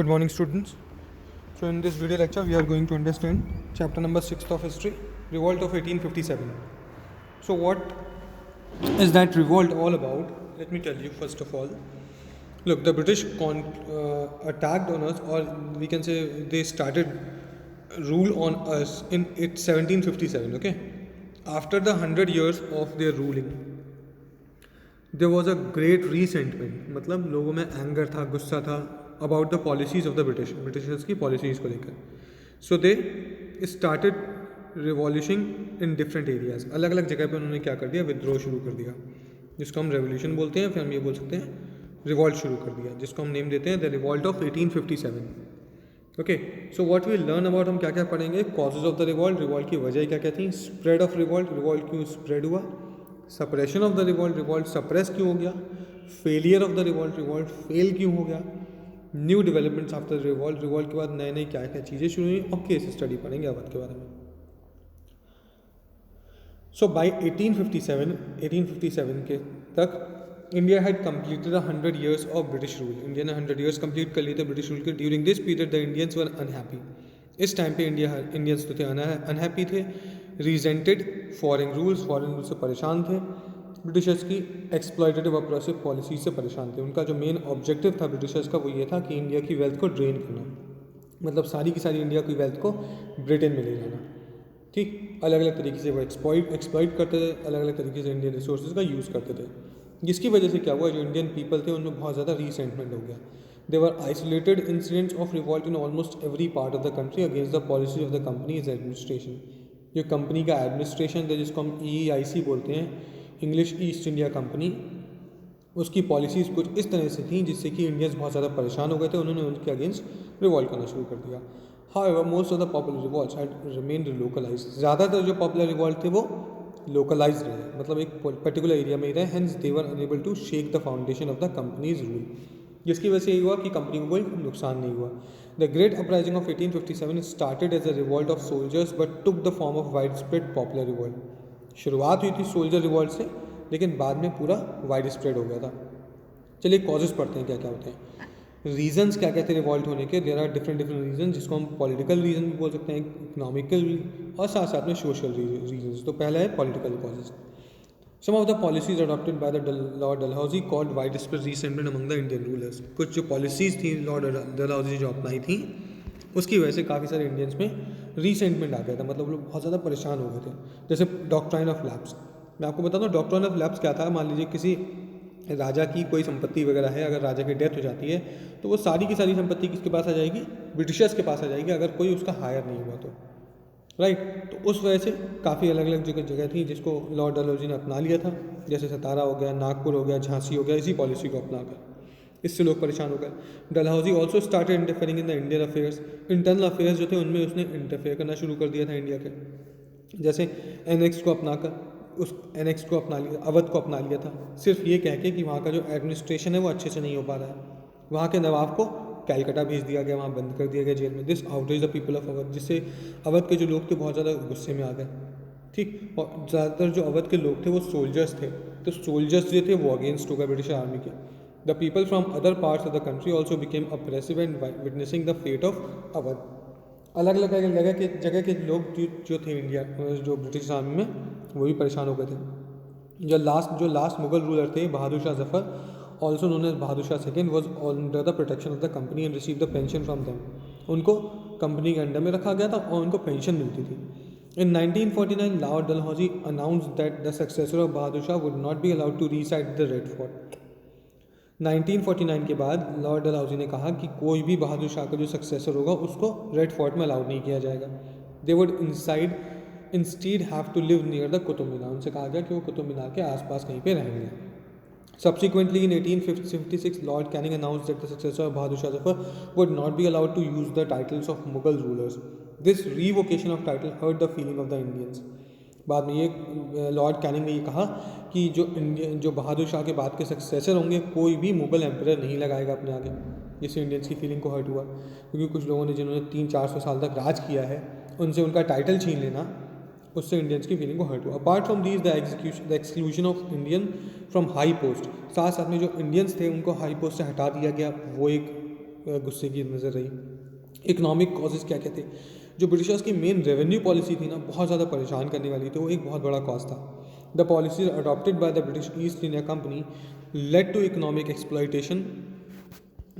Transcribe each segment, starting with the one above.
Good morning, students. So, in this video lecture, we are going to understand chapter number 6 of history, Revolt of 1857. So, what is that revolt all about? Let me tell you first of all. Look, the British attacked on us, or we can say they started rule on us in 1757. Okay, after the 100 years of their ruling, there was a great resentment, मतलब लोगों में anger था, गुस्सा था about the policies of the Britishers की policies को लेकर. So they started revolutioning in different areas. अलग अलग जगह पे उन्होंने क्या कर दिया, विद्रोह शुरू कर दिया, जिसको हम रेवोल्यूशन बोलते हैं. फिर हम ये बोल सकते हैं रिवॉल्ट शुरू कर दिया, जिसको हम नेम देते हैं the revolt of 1857. Okay, so what we learn about, हम क्या क्या पढ़ेंगे. Causes of the revolt, revolt की वजह क्या क्या थी. स्प्रेड ऑफ रिवॉल्ट, रिवॉल्ट क्यों स्प्रेड हुआ. Suppression of the revolt, revolt suppress क्यों हो गया. Failure of the revolt, revolt fail क्यों हो गया. New developments after revolt, revolt के बाद नए नए क्या क्या चीज़ें शुरू हुई, और केस स्टडी पढ़ेंगे अवध के बारे में. सो बाई 1857 के तक India had completed 100 years of British rule. India ने 100 years कंप्लीट कर लिए थे ब्रिटिश रूल के. During this period the Indians were unhappy. इस टाइम पे इंडियंस तो थे अनहैप्पी थे, resented foreign rules, foreign rule से परेशान थे, ब्रिटिशर्स की एक्सप्लॉयटेटिव अप्रोसिव पॉलिसी से परेशान थे. उनका जो मेन ऑब्जेक्टिव था ब्रिटिशर्स का, वो ये था कि इंडिया की वेल्थ को ड्रेन करना, मतलब सारी की सारी इंडिया की वेल्थ को ब्रिटेन में ले जाना. ठीक, अलग अलग तरीके से वो एक्सप्लॉइट करते थे, अलग अलग तरीके से इंडियन रिसोर्सेज का यूज़ करते थे, जिसकी वजह से क्या हुआ, जो इंडियन पीपल थे उनमें बहुत ज़्यादा रीसेंटमेंट हो गया. They were isolated incidents of revolt in almost every part of the country against the policy of the company is administration. जो कंपनी का एडमिनिस्ट्रेशन था, जिसको हम EEIC बोलते हैं, इंग्लिश ईस्ट इंडिया कंपनी, उसकी पॉलिसीज़ कुछ इस तरह से थी जिससे कि इंडियंस बहुत ज़्यादा परेशान हो गए थे. उन्होंने उनके अगेंस्ट रिवॉल्ट करना शुरू कर दिया. However, most of the popular revolts had remained localized. ज़्यादातर जो पॉपुलर रिवॉल्ट थे वो लोकलाइज रहे, मतलब एक पर्टिकुलर एरिया में ही रहे. Hence they were enable to shake the foundation of the company's rule, जिसकी वजह से ये हुआ कि कंपनी को कोई नुकसान नहीं हुआ. The great uprising of 1857 started as a revolt of soldiers but took the form of widespread popular revolt. शुरुआत हुई थी सोल्जर रिवॉल्ट से, लेकिन बाद में पूरा वाइड स्प्रेड हो गया था. चलिए कॉजेज पढ़ते हैं क्या क्या होते हैं. रीजंस क्या क्या थे रिवॉल्ट होने के. देयर आर डिफरेंट रीजन, जिसको हम पॉलिटिकल रीजन भी बोल सकते हैं, इकोनॉमिकल भी, और साथ साथ में सोशल रीजंस. तो पहला है political causes. Some of the policies adopted by the Lord Dalhousie called wide spread resentment among the Indian rulers. कुछ जो पॉलिसीज थी लॉर्ड डलहौजी जो अपनाई थी, उसकी वजह से काफ़ी सारे इंडियंस में रीसेंटमेंट आ गया था, मतलब लोग बहुत ज़्यादा परेशान हो गए थे. जैसे डॉक्ट्राइन ऑफ लैप्स. मैं आपको बता दूँ डॉक्ट्राइन ऑफ लैप्स क्या था. मान लीजिए किसी राजा की कोई संपत्ति वगैरह है, अगर राजा की डेथ हो जाती है तो वो सारी की सारी संपत्ति किसके पास आ जाएगी, ब्रिटिशर्स के पास आ जाएगी, अगर कोई उसका हायर नहीं हुआ तो. राइट, तो उस वजह से काफ़ी अलग अलग जगह थी जिसको लॉर्ड डलहौजी ने अपना लिया था. जैसे सतारा हो गया, नागपुर हो गया, झांसी हो गया, इसी पॉलिसी को अपना कर इससे लोग परेशान हो गए. Dalhousie also started interfering in the Indian affairs. Internal affairs जो थे उनमें उसने इंटरफेयर करना शुरू कर दिया था इंडिया के. जैसे एनेक्स को अपनाकर उस एनेक्स को अपना लिया, अवध को अपना लिया था, सिर्फ ये कह के कि वहाँ का जो एडमिनिस्ट्रेशन है वो अच्छे से नहीं हो पा रहा है. वहाँ के नवाब को कैलकाटा भेज दिया गया, वहाँ बंद कर दिया गया जेल में. This outreach the people of Awadh, जिससे अवध के जो लोग थे बहुत ज़्यादा गुस्से में आ गए. ठीक, और ज़्यादातर जो अवध के लोग थे वो सोल्जर्स थे, तो सोल्जर्स जो थे वो अगेंस्ट हो गए ब्रिटिश आर्मी के. The people from other parts of the country also became apprehensive and witnessing the fate of Awadh. अलग अलग जगह के लोग जो थे इंडिया, जो ब्रिटिश आर्मी में, वो भी परेशान हो गए थे. जो लास्ट मुगल रूलर थे Bahadur Shah Zafar, also known as Bahadur Shah second, was under the protection of the company and receive the pension from them. उनको कंपनी के अंडर में रखा गया था और उनको पेंशन मिलती थी. In 1949 Lord Dalhousie announced that the successor of Bahadur Shah would not be allowed to reside the Red Fort. 1949 के बाद लॉर्ड डलहौजी ने कहा कि कोई भी बहादुर शाह का जो सक्सेसर होगा उसको रेड फोर्ट में अलाउड नहीं किया जाएगा. They would instead have to live near the Qutub Minar. उनसे कहा गया कि वो कुतुब मीनार के आसपास कहीं पे रहेंगे. Subsequently, in 1856, Lord Canning announced that the successor of Bahadur Shah Zafar would not be allowed to use the titles of Mughal rulers. This revocation of title hurt the feeling of the Indians. बाद में ये Lord Canning ने ये कहा कि जो बहादुर शाह के बाद के सक्सेसर होंगे कोई भी मुगल एम्परर नहीं लगाएगा अपने आगे, जिससे इंडियंस की फीलिंग को हर्ट हुआ. क्योंकि कुछ लोगों ने जिन्होंने 300-400 साल तक राज किया है उनसे उनका टाइटल छीन लेना, उससे इंडियंस की फीलिंग को हर्ट हुआ. Apart from these the exclusion of Indian from high post. साथ साथ में जो इंडियंस थे उनको हाई पोस्ट से हटा दिया गया, वो एक गुस्से की नज़र रही। इकोनॉमिक कॉजेज़ क्या क्या थे? जो ब्रिटिशर्स की मेन रेवेन्यू पॉलिसी थी ना, बहुत ज़्यादा परेशान करने वाली थी, वो एक बहुत बड़ा कॉज था। The policy adopted by the British East India Company led to economic exploitation,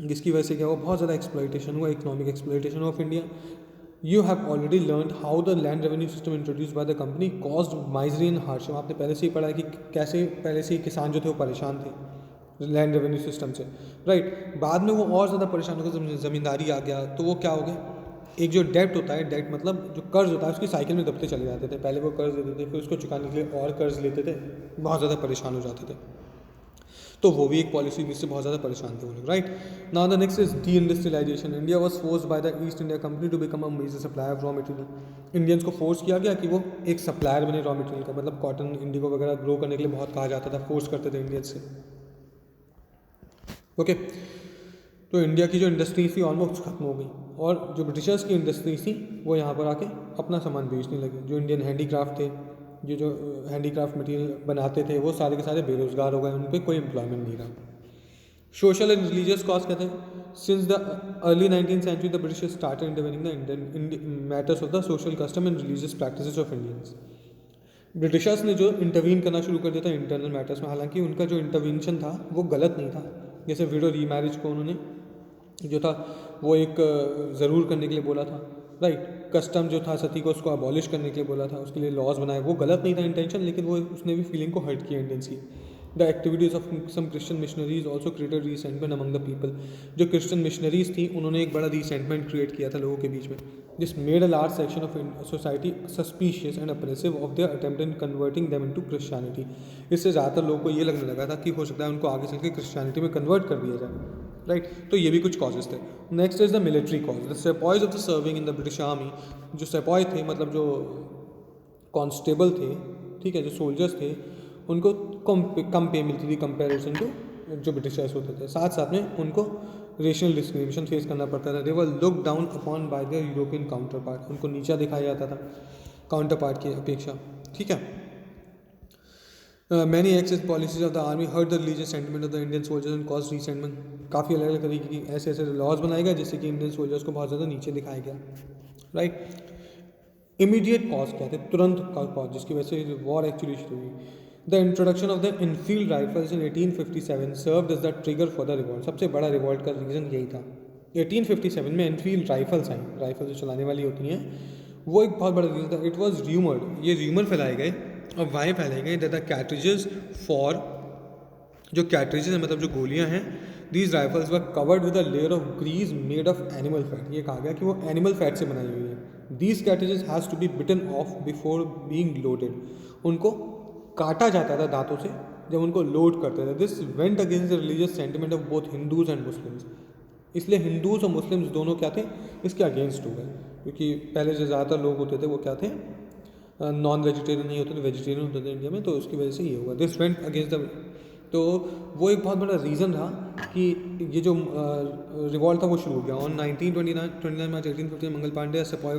जिसकी वजह से क्या हुआ, बहुत ज़्यादा एक्सप्लॉयटेशन हुआ, economic exploitation of India. You have already learn how the land revenue system introduce by the company caused misery and hardship. आपने पहले से ही पढ़ा है कि कैसे पहले से ही किसान जो थे वो परेशान थे लैंड रेवेन्यू सिस्टम से, राइट। बाद में वो और ज़्यादा परेशान हो गए, ज़मींदारी आ गया, तो वो क्या हो गया, एक जो डेब्ट होता है, डेब्ट मतलब जो कर्ज होता है, उसकी साइकिल में दबते चले जाते थे। पहले वो कर्ज देते थे, फिर उसको चुकाने के लिए और कर्ज लेते थे, बहुत ज़्यादा परेशान हो जाते थे। तो वो भी एक पॉलिसी जिससे बहुत ज़्यादा परेशान थे वो लोग, right. Now the next is deindustrialization. India was forced by the East India Company to become a major supplier of raw material. Indians को फोर्स किया गया कि वो एक सप्लायर बने रॉ मटेरियल का, मतलब कॉटन, इंडिगो वगैरह ग्रो करने के लिए बहुत कहा जाता था, फोर्स करते थे इंडियंस से, ओके। तो इंडिया की जो इंडस्ट्रीज थी ऑलमोस्ट खत्म हो गई, और जो ब्रिटिशर्स की इंडस्ट्रीज थी वो यहाँ पर आके अपना सामान बेचने लगे। जो इंडियन हैंडीक्राफ्ट थे, जो हैंडीक्राफ्ट मटेरियल बनाते थे, वो सारे के सारे बेरोजगार हो गए, उन पर कोई एम्प्लॉयमेंट नहीं रहा। सोशल एंड रिलीजियस कॉज कहते हैं, since the early 19th century the British started intervening the Indian matters of the social custom and religious practices of Indians. Britishers ने जो इंटरवीन करना शुरू कर दिया था इंटरनल मैटर्स में, हालांकि उनका जो इंटरवेंशन था वो गलत नहीं था। जैसे विडो रीमैरिज को उन्होंने जो था वो एक ज़रूर करने के लिए बोला था, राइट। कस्टम जो था सती को, उसको अबॉलिश करने के लिए बोला था, उसके लिए लॉज बनाए, वो गलत नहीं था इंटेंशन, लेकिन वो उसने भी फीलिंग को हर्ट किया इंडियंस की। The activities of some Christian missionaries also created resentment among the people. जो क्रिश्चियन मिशनरीज थी उन्होंने एक बड़ा रीसेंटमेंट क्रिएट किया था लोगों के बीच में, this made a large section of society suspicious and apprehensive of their attempt in converting them into Christianity. इससे ज़्यादातर लोगों को ये लगने लगा था कि हो सकता है उनको आगे चल के क्रिश्चियनिटी में कन्वर्ट कर दिया जाए, राइट। तो ये भी कुछ कॉजेज थे। Next is the military cause. The sepoys of the serving in the British army. जो सेपॉय थे मतलब जो कॉन्स्टेबल थे, ठीक है, जो सोल्जर्स थे, उनको कम पे मिलती थी कंपेरिजन टू जो ब्रिटिशर्स होते थे। साथ साथ में उनको रेशनल डिस्क्रिमिनेशन फेस करना पड़ता था। They were look down upon by their European counterpart. उनको नीचा दिखाया जाता था काउंटर पार्ट की अपेक्षा, ठीक है। Many excess policies of the army hurt the religious sentiment of the Indian soldiers and cause resentment. काफ़ी अलग अलग तरीके की ऐसे ऐसे लॉज बनाए गए जिससे कि इंडियन सोल्जर्स को बहुत ज़्यादा नीचे दिखाया गया, राइट। इमीडिएट कॉज क्या थे, तुरंत का कॉज जिसकी वजह से वॉर एक्चुअली शुरू हुई। The introduction of the Enfield rifles in 1857 served as the trigger for the revolt. सबसे बड़ा रिवॉल्ट का रीज़न यही था। 1857 में इनफील्ड राइफल्स आई, राइफल जो चलाने वाली होती हैं, वो एक बहुत बड़ा रीज़न था। इट वॉज र्यूमर्ड, ये र्यूमर फैलाए गए और वाई फैलाए गए दैट द कैट्रिजेस फॉर, जो कैट्रिजेस हैं मतलब जो गोलियां हैं, these rifles were covered with a layer of grease made of animal fat. ये कहा गया कि वो एनिमल फैट से बनाई हुई है। These cartridges has to be bitten off before being loaded. उनको काटा जाता था दांतों से जब उनको लोड करते थे। This went against the religious sentiment of both Hindus and Muslims. इसलिए हिंदूज और मुस्लिम्स दोनों क्या थे, इसके अगेंस्ट हो गए, क्योंकि पहले जो ज़्यादातर लोग होते थे वो क्या थे, नॉन वेजिटेरियन नहीं होते थे, वेजिटेरियन होते थे इंडिया में, तो उसकी वजह से ये हुआ, दिस वेंट अगेंस्ट द। तो वो एक बहुत बड़ा रीज़न था कि ये जो रिवॉल्ट था वो शुरू हो गया। On 29 March 1850 Mangal Pandey sepoy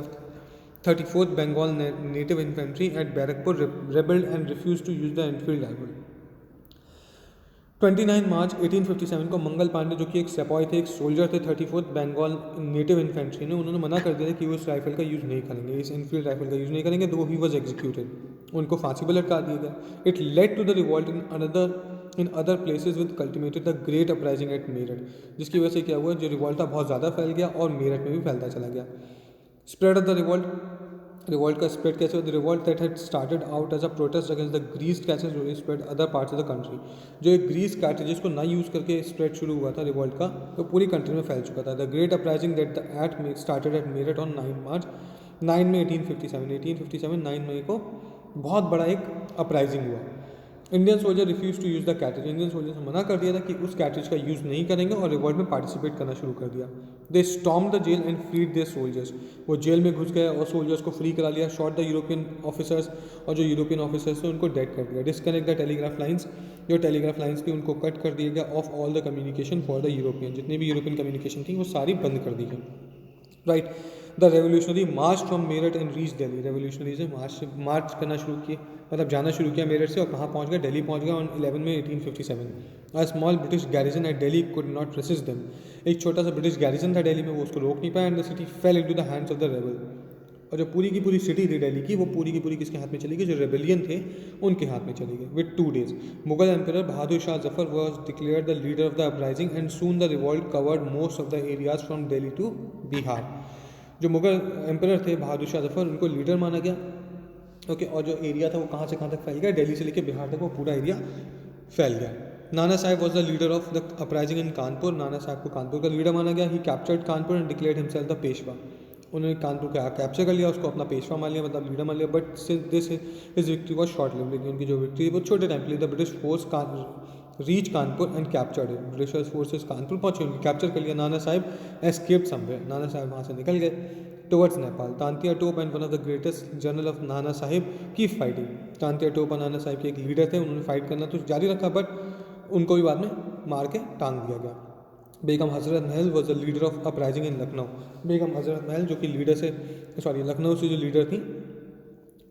34th Bengal native infantry at Barrackpore rebelled and refuse to use the Enfield rifle. 29 March 1857 को मंगल पांडे जो कि एक सेपॉय थे, एक सोल्जर थे 34th बंगाल नेटिव इन्फेंट्री ने, उन्होंने मना कर दिया था कि वो इस राइफल का यूज़ नहीं करेंगे, इस एनफील्ड राइफल का यूज़ नहीं करेंगे, तो ही वॉज एग्जीक्यूटेड। उनको फांसी पर लटका दिया गया। It led to the revolt in other places with culminated the great uprising at Meerut, जिसकी वजह से क्या हुआ, जो रिवॉल्ट था बहुत ज़्यादा फैल गया और मेरठ में भी फैलता चला गया। स्प्रेड ऑफ द रिवॉल्ट का स्प्रेड कैसे हुआ? The revolt that had started out as a protest against the grease catches spread other parts of the country. जो एक ग्रीस कैचेजेस को ना यूज़ करके स्प्रेड शुरू हुआ था रिवॉल्ट का, तो पूरी कंट्री में फैल चुका था। The great uprising that started at Meerut on 9 May 1857 9 मई को बहुत बड़ा एक अपराइजिंग हुआ। Indian soldier refuse to use the cartridge. Indian soldiers ने मना कर दिया था कि उस कैट्रिज का यूज़ नहीं करेंगे और रिवॉल्ट में पार्टिसिपेट करना शुरू कर दिया। They storm the jail and freed their soldiers. वो जेल में घुस गए और सोल्जर्स को फ्री करा लिया। शॉट द यूरोपियन ऑफिसर्स, और जो यूरोपियन ऑफिसर्स थे उनको डेड कर दिया। डिस्कनेक्ट द टेलीग्राफ लाइन्स, जो टेलीग्राफ लाइन्स थी उनको कट कर दिया गया of all the communication for the European. जितनी भी यूरोपियन कम्युनिकेशन थी वो सारी बंद कर दी गई, right. The revolutionary March from Meerut and reach Delhi. Revolutionaries ने मार्च करना शुरू किए, मतलब जाना शुरू किया मेरठ से, और कहाँ पहुँच गए, दिल्ली पहुँच गए on 11 May 1857। A small British garrison at Delhi could not resist them. एक छोटा सा ब्रिटिश गैरिजन था दिल्ली में, वो उसको रोक नहीं पाया, and the city fail into the hands of the rebel. और जो पूरी की पूरी सिटी थी दिल्ली की, वो पूरी की पूरी किसके हाथ में चली गई? जो रेबेलियन थे उनके हाथ में चली गई। With 2 days Mughal emperor Bahadur Shah Zafar was declared the leader of the uprising and soon the revolt covered most of the areas from Delhi to Bihar. जो मुगल एम्परर थे बहादुर शाह जफर, उनको लीडर माना गया। ओके, और जो एरिया था वो कहाँ से कहाँ तक फैल गया? दिल्ली से लेकर बिहार तक वो पूरा एरिया फैल गया। Nana Sahab was the leader of the uprising in Kanpur. Nana Sahab को कानपुर का लीडर माना गया। He captured Kanpur and declared himself the Peshwa. उन्होंने कानपुर का कैप्चर कर लिया, उसको अपना पेशवा मान लिया, मतलब लीडर मान लिया। But this is victory was short lived, लेकिन उनकी जो विक्ट्री वो छोटे टाइम के लिए। The British force reach Kanpur and captured it. British forces Kanpur पहुंचे, उनकी कैप्चर कर लिया। नाना साहब एस्केप्ड समवेयर, नाना साहब वहाँ से निकल गए टुवर्ड्स नेपाल। तांतिया टोप and one of the greatest general of Nana Sahib keep fighting. Tantia टोप और नाना साहिब के एक लीडर थे, उन्होंने फाइट करना तो जारी रखा, बट उनको भी बाद में मार के टांग दिया गया। Begum Hazrat Mahal was the leader of uprising in Lucknow. Begum Hazrat Mahal जो कि लीडर से लखनऊ से जो लीडर थी,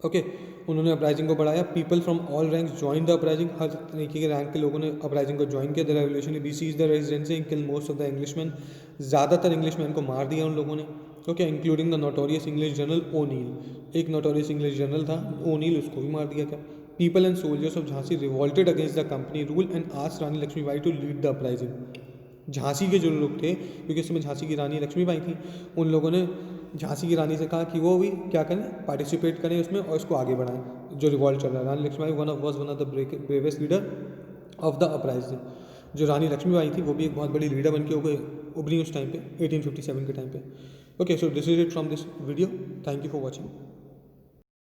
ओके, उन्होंने अपराइजिंग को बढ़ाया। People from all ranks join the uprising. हर तरीके के रैंक के लोगों ने अपराइजिंग को ज्वाइन किया। The revolution besieged the residency and kill most of the Englishman. ज़्यादातर इंग्लिशमैन को मार दिया उन लोगों ने, okay, including the notorious English general O'Neill. एक नोटोरियस इंग्लिश जनरल था ओनील, उसको भी मार दिया गया। People and soldiers of Jhansi revolted against the company rule and asked Rani Lakshmibai to lead the uprising. Jhansi के जो लोग थे, क्योंकि इस समय झांसी की रानी लक्ष्मीबाई थी, उन लोगों ने झांसी की रानी से कहा कि वो भी क्या करें, पार्टिसिपेट करें उसमें और इसको आगे बढ़ाएं जो रिवॉल्ट चल रहा है। Rani Lakshmibai one of the bravest leader of the uprising. जो रानी लक्ष्मीबाई थी वो भी एक बहुत बड़ी लीडर बन के उभरी उस टाइम पे, 1857 के टाइम पे। Okay, so this is it from this video. Thank you for watching.